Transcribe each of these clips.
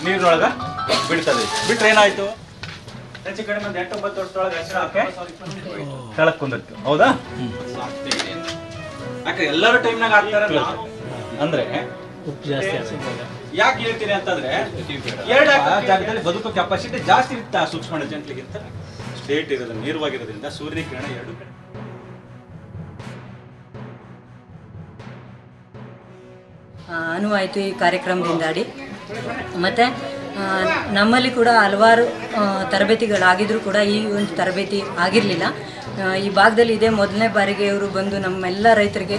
ನೀರಿನೊಳಗೆ ಬಿಡ್ತದೆ. ಬಿಟ್ರೆ ಏನಾಯ್ತು, ಹೆಚ್ಚು ಕಡಿಮೆ ಒಂದು 8-9 ವರ್ಷದೊಳಗೆ ಅರಿಶಿಣ ಹಾಕಿ ಕೆಳಕ್ಕೆ ಕುಂದಿರ್ತು. ಹೌದಾ? ಯಾಕೆ ಎಲ್ಲರೂ ಟೈಮ್ನಾಗ ಆಗ್ತಾರೆ ಅಂದ್ರೆ ಯಾಕೆ ಹೇಳ್ತೀನಿ ಅಂತಂದ್ರೆ, ಎರಡು ಜಾಗದಲ್ಲಿ ಬದುಕೋ ಕೆಪಾಸಿಟಿ ಜಾಸ್ತಿ ಇರುತ್ತೆ ಆ ಸೂಕ್ಷ್ಮ ಜಂಟ್ಲಿಗಿಂತ. ಸ್ಟೇಟ್ ಇರೋದು ನೀರವಾಗಿರೋದ್ರಿಂದ ಸೂರ್ಯ ಕಿರಣ ಎರಡು ಕಡೆ. ಅನುವಾಯಿತು ಈ ಕಾರ್ಯಕ್ರಮದಿಂದಾಡಿ. ಮತ್ತು ನಮ್ಮಲ್ಲಿ ಕೂಡ ಹಲವಾರು ತರಬೇತಿಗಳಾಗಿದ್ದರೂ ಕೂಡ ಈ ಒಂದು ತರಬೇತಿ ಆಗಿರಲಿಲ್ಲ. ಈ ಭಾಗದಲ್ಲಿ ಇದೇ ಮೊದಲನೇ ಬಾರಿಗೆ ಇವರು ಬಂದು ನಮ್ಮೆಲ್ಲ ರೈತರಿಗೆ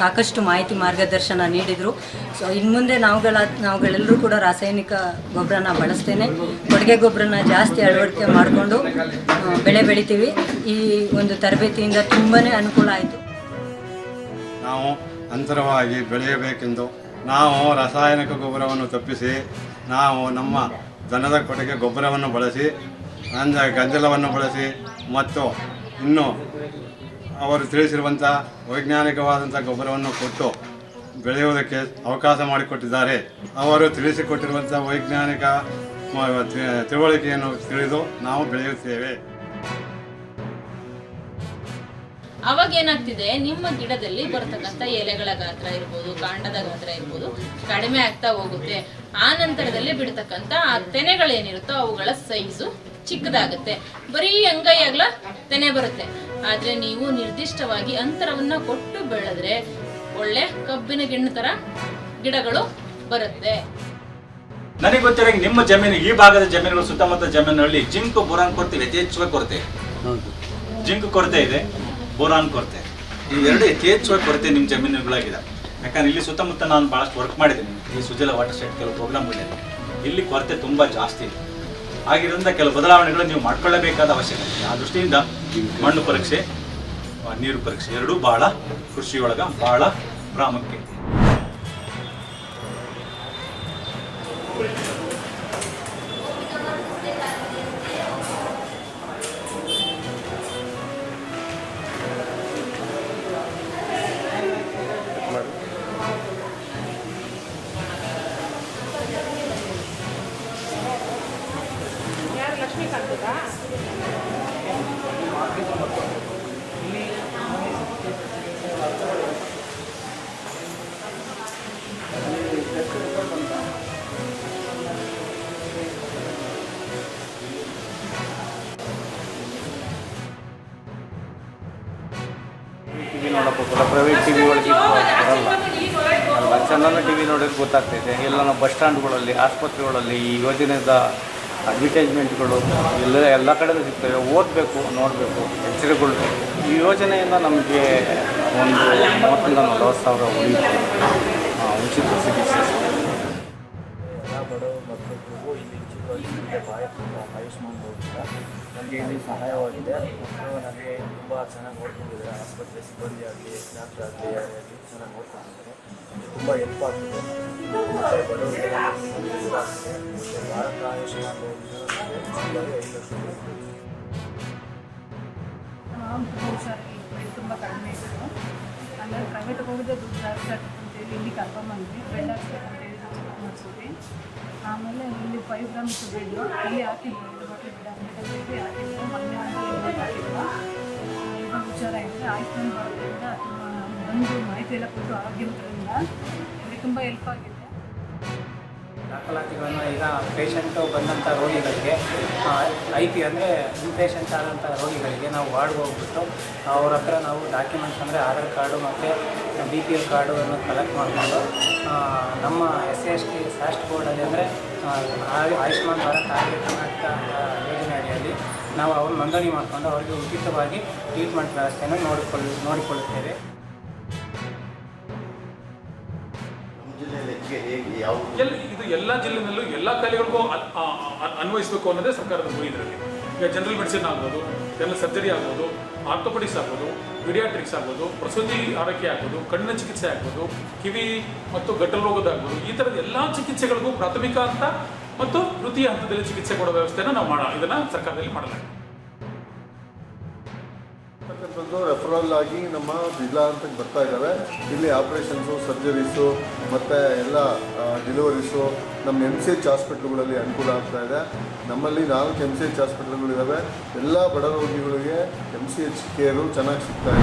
ಸಾಕಷ್ಟು ಮಾಹಿತಿ ಮಾರ್ಗದರ್ಶನ ನೀಡಿದರು. ಸೊ ಇನ್ನು ಮುಂದೆ ನಾವುಗಳೆಲ್ಲರೂ ಕೂಡ ರಾಸಾಯನಿಕ ಗೊಬ್ಬರನ ಬಳಸ್ತೇನೆ, ಕೊಟ್ಟಿಗೆ ಗೊಬ್ಬರನ ಜಾಸ್ತಿ ಅಳವಡಿಕೆ ಮಾಡಿಕೊಂಡು ಬೆಳೆ ಬೆಳಿತೀವಿ. ಈ ಒಂದು ತರಬೇತಿಯಿಂದ ತುಂಬಾ ಅನುಕೂಲ ಆಯಿತು. ನಾವು ಅಂತರವಾಗಿ ಬೆಳೆಯಬೇಕೆಂದು ನಾವು ರಾಸಾಯನಿಕ ಗೊಬ್ಬರವನ್ನು ತಪ್ಪಿಸಿ ನಾವು ನಮ್ಮ ದನದ ಕೊಟ್ಟಿಗೆ ಗೊಬ್ಬರವನ್ನು ಬಳಸಿ, ಗಂಜಲವನ್ನು ಬಳಸಿ ಮತ್ತು ಇನ್ನು ಅವರು ತಿಳಿಸಿರುವಂಥ ವೈಜ್ಞಾನಿಕವಾದಂಥ ಗೊಬ್ಬರವನ್ನು ಕೊಟ್ಟು ಬೆಳೆಯುವುದಕ್ಕೆ ಅವಕಾಶ ಮಾಡಿಕೊಟ್ಟಿದ್ದಾರೆ. ಅವರು ತಿಳಿಸಿಕೊಟ್ಟಿರುವಂಥ ವೈಜ್ಞಾನಿಕ ತಿಳುವಳಿಕೆಯನ್ನು ತಿಳಿದು ನಾವು ಬೆಳೆಯುತ್ತೇವೆ. ಅವಾಗ ಏನಾಗ್ತಿದೆ, ನಿಮ್ಮ ಗಿಡದಲ್ಲಿ ಬರ್ತಕ್ಕಂಥ ಎಲೆಗಳ ಗಾತ್ರ ಇರ್ಬೋದು, ಕಾಂಡದ ಗಾತ್ರ ಇರ್ಬೋದು, ಕಡಿಮೆ ಆಗ್ತಾ ಹೋಗುತ್ತೆ. ಆ ನಂತರದಲ್ಲಿ ಬಿಡ್ತಕ್ಕಂಥ ಆ ತೆನೆಗಳೇನಿರುತ್ತೋ ಅವುಗಳ ಸೈಜು ಚಿಕ್ಕದಾಗುತ್ತೆ. ಬರೀ ಅಂಗೈ ಅಗಲ ತೆನೆ ಬರುತ್ತೆ. ಆದ್ರೆ ನೀವು ನಿರ್ದಿಷ್ಟವಾಗಿ ಅಂತರವನ್ನ ಕೊಟ್ಟು ಬೆಳೆದ್ರೆ ಒಳ್ಳೆ ಕಬ್ಬಿನ ಗಿಣ್ಣು ತರ ಗಿಡಗಳು ಬರುತ್ತೆ. ನನಗೆ ಗೊತ್ತಿರೋ ನಿಮ್ಮ ಜಮೀನು, ಈ ಭಾಗದ ಜಮೀನುಗಳು, ಸುತ್ತಮುತ್ತ ಜಮೀನುಗಳಲ್ಲಿ ಜಿಂಕ್ ಬೋರಾನ್ ಕೊರತೆ ಯಥೇಚ್ಛವಾಗಿ ಕೊರತೆ. ಜಿಂಕ್ ಕೊರತೆ ಇದೆ, ಬೋರಾನ್ ಕೊರತೆ, ಇವೆರಡು ಯಥೇಚ್ಛವಾಗಿ ಕೊರತೆ ನಿಮ್ಮ ಜಮೀನುಗಳಾಗಿದೆ. ಯಾಕಂದ್ರೆ ಇಲ್ಲಿ ಸುತ್ತಮುತ್ತ ನಾನು ಭಾಳಷ್ಟು ವರ್ಕ್ ಮಾಡಿದ್ದೀನಿ. ಈ ಸುಜಲ ವಾಟರ್ ಸೆಟ್ ಕೆಲವು ಪ್ರೋಗ್ರಾಮ್ಗಳಿದೆ. ಇಲ್ಲಿ ಕೊರತೆ ತುಂಬ ಜಾಸ್ತಿ ಇದೆ. ಆಗಿರೋದ್ರಿಂದ ಕೆಲವು ಬದಲಾವಣೆಗಳು ನೀವು ಮಾಡ್ಕೊಳ್ಳೇಬೇಕಾದ ಅವಶ್ಯಕತೆ. ಆ ದೃಷ್ಟಿಯಿಂದ ಮಣ್ಣು ಪರೀಕ್ಷೆ, ನೀರು ಪರೀಕ್ಷೆ ಎರಡೂ ಭಾಳ ಕೃಷಿಯೊಳಗೆ ಭಾಳ ಪ್ರಾಮುಖ್ಯ. ಟಿವಿ ನೋಡೋಕ್ಕೋಸ್ಕರ ಪ್ರೈವೇಟ್ ಟಿವಿ ಒಳಗೆ ಬರಲ್ಲ. ಅಲ್ಲ, ಚೆನ್ನಾಗಿ ಟಿವಿ ನೋಡೋಕ್ಕೆ ಗೊತ್ತಾಗ್ತೈತೆ. ಎಲ್ಲ ನಾವು ಬಸ್ ಸ್ಟ್ಯಾಂಡ್ಗಳಲ್ಲಿ, ಆಸ್ಪತ್ರೆಗಳಲ್ಲಿ ಈ ಯೋಜನೆದ ಅಡ್ವರ್ಟೈಸ್ಮೆಂಟ್ಗಳು ಎಲ್ಲ ಕಡೆಯೂ ಸಿಗ್ತವೆ. ಓದಬೇಕು, ನೋಡಬೇಕು, ಎಚ್ಚರಗೊಳ್ಬೇಕು. ಈ ಯೋಜನೆಯಿಂದ ನಮಗೆ ಒಂದು 30,000-40,000 ಉಳಿಯುತ್ತೆ. ಉಚಿತ ಚಿಕಿತ್ಸೆ ಎಲ್ಲ ಬಡವ ಮಕ್ಕಳಿಗೂ ಇಲ್ಲಿ ಉಚಿತವಾಗಿ ಆಯುಷ್ಮಾನ್ ಹೋಗಿಲ್ಲ. ನನಗೆ ಇಲ್ಲಿ ಸಹಾಯವಾಗಿದೆ ಮತ್ತು ನನಗೆ ತುಂಬ ಚೆನ್ನಾಗಿ ನೋಡ್ಕೊಂಡಿದ್ದಾರೆ. ಆಸ್ಪತ್ರೆ ಸಿಬ್ಬಂದಿ ಆಗಲಿ, ಡಾಕ್ಟರ್ ಆಗಲಿ ಚೆನ್ನಾಗಿ ನೋಡ್ಕೊಂಡಿದ್ದಾರೆ. ತುಂಬ ಹೆಲ್ಪ್ ಆಗ್ತದೆ. ಮತ್ತು ಬಡವರಿಗೆ ದೂರ ಆಗ್ತದೆ. ಮತ್ತು ಭಾರತ ಆಯುಷ್ಮಾನ್ ಉಚಿತವಾಗಿ 5 ಲಕ್ಷ ಹುಷಾರಿಲ್ಲ, ತುಂಬ ಕಡಿಮೆ ಇತ್ತು. ಆಮೇಲೆ ಪ್ರೈವೇಟ್ಗೆ ಹೋಗಿದ್ದೆ ದುಡ್ಡು ಜಾಸ್ತಿ ಆಗ್ತದೆ ಅಂತೇಳಿ ಇಲ್ಲಿ ಕರ್ಕೊಂಬಂದ್ವಿ. ಬೆಡ್ ಹಾಕ್ಬೇಕಂತೇಳಿ ನಾವು ಚೆಕ್ ಮಾಡಿಸಿದ್ವಿ. ಆಮೇಲೆ ಇಲ್ಲಿ 5 ಗ್ರಾಮ್ಸ್ ಬೆಡ್ಡು ಇಲ್ಲಿ ಹಾಕಿದ್ವಿ. 2 ಬಾಟ್ಲಿ ಬೆಡ್ ಹಾಕಿದ್ವಿ. ಮೊನ್ನೆ ಹಾಕಿದ್ವಿ. ಇವಾಗ ಹುಷಾರಾಗಿದೆ. ಆಯುಷ್ಮಾನ್ ಭಾರತದಿಂದ ಬಂದು ಮಾಹಿತಿ ಎಲ್ಲ ಕೊಟ್ಟು ಆರೋಗ್ಯದಿಂದ ಇಲ್ಲಿ ತುಂಬ ಹೆಲ್ಪ್ ಆಗಿದೆ. ದಾಖಲಾತಿಗಳನ್ನು ಈಗ ಪೇಷಂಟು ಬಂದಂಥ ರೋಗಿಗಳಿಗೆ IP ಅಂದರೆ ಇನ್ಪೇಷಂಟ್ ಆದಂಥ ರೋಗಿಗಳಿಗೆ ನಾವು ವಾರ್ಡ್ಗೆ ಹೋಗ್ಬಿಟ್ಟು ಅವ್ರ ಹತ್ರ ನಾವು ಡಾಕ್ಯುಮೆಂಟ್ಸ್ ಅಂದರೆ ಆಧಾರ್ ಕಾರ್ಡು ಮತ್ತು BPL ಕಾರ್ಡನ್ನು ಕಲೆಕ್ಟ್ ಮಾಡಿಕೊಂಡು ನಮ್ಮ SC/ST SAST ಬೋರ್ಡಲ್ಲಿ ಅಂದರೆ ಆಯುಷ್ಮಾನ್ ಭಾರತ್ ಆರೋಗ್ಯ ಕರ್ನಾಟಕ ಯೋಜನೆ ಅಡಿಯಲ್ಲಿ ನಾವು ಅವ್ರನ್ನ ನೋಂದಣಿ ಮಾಡಿಕೊಂಡು ಅವರಿಗೆ ಉಚಿತವಾಗಿ ಟ್ರೀಟ್ಮೆಂಟ್ ವ್ಯವಸ್ಥೆಯನ್ನು ನೋಡಿಕೊಳ್ಳುತ್ತೇವೆ. ಇದು ಎಲ್ಲ ಜಿಲ್ಲೆನಲ್ಲೂ ಎಲ್ಲ ಕಾಯಿಲೆಗಳಿಗೂ ಅನ್ವಯಿಸಬೇಕು ಅನ್ನೋದೇ ಸರ್ಕಾರದ ಗುರಿ ಇದರಲ್ಲಿ. ಈಗ ಜನರಲ್ ಮೆಡಿಸಿನ್ ಆಗ್ಬೋದು, ಜನರಲ್ ಸರ್ಜರಿ ಆಗ್ಬೋದು, ಆರ್ಥೋಪೆಡಿಕ್ಸ್ ಆಗ್ಬೋದು, ಪೀಡಿಯಾಟ್ರಿಕ್ಸ್ ಆಗ್ಬೋದು, ಪ್ರಸೂತಿ ಆರೈಕೆ ಆಗ್ಬೋದು, ಕಣ್ಣಿನ ಚಿಕಿತ್ಸೆ ಆಗ್ಬೋದು, ಕಿವಿ ಮತ್ತು ಗಂಟಲು ರೋಗದಾಗ್ಬೋದು, ಈ ಥರದ ಎಲ್ಲ ಚಿಕಿತ್ಸೆಗಳಿಗೂ ಪ್ರಾಥಮಿಕ ಹಂತ ಮತ್ತು ತೃತೀಯ ಹಂತದಲ್ಲಿ ಚಿಕಿತ್ಸೆ ಕೊಡೋ ವ್ಯವಸ್ಥೆನ ನಾವು ಇದನ್ನು ಸರ್ಕಾರದಲ್ಲಿ ಮಾಡಲಾಗಿದೆ. ಅಂತಕ್ಕಂಥದ್ದು ರೆಫರಲ್ ಆಗಿ ನಮ್ಮ ಜಿಲ್ಲಾ ಹಂತಕ್ಕೆ ಬರ್ತಾ ಇದ್ದಾವೆ. ಇಲ್ಲಿ ಆಪ್ರೇಷನ್ಸು, ಸರ್ಜರೀಸು ಮತ್ತು ಎಲ್ಲ ಡೆಲಿವರೀಸು ನಮ್ಮ MCH ಹಾಸ್ಪಿಟ್ಲುಗಳಲ್ಲಿ ಅನುಕೂಲ ಆಗ್ತಾ ಇದೆ. ನಮ್ಮಲ್ಲಿ 4 MCH ಹಾಸ್ಪಿಟ್ಲುಗಳಿದ್ದಾವೆ. ಎಲ್ಲ ಬಡ ರೋಗಿಗಳಿಗೆ MCH ಕೇರು ಚೆನ್ನಾಗಿ ಸಿಗ್ತಾ ಇದೆ.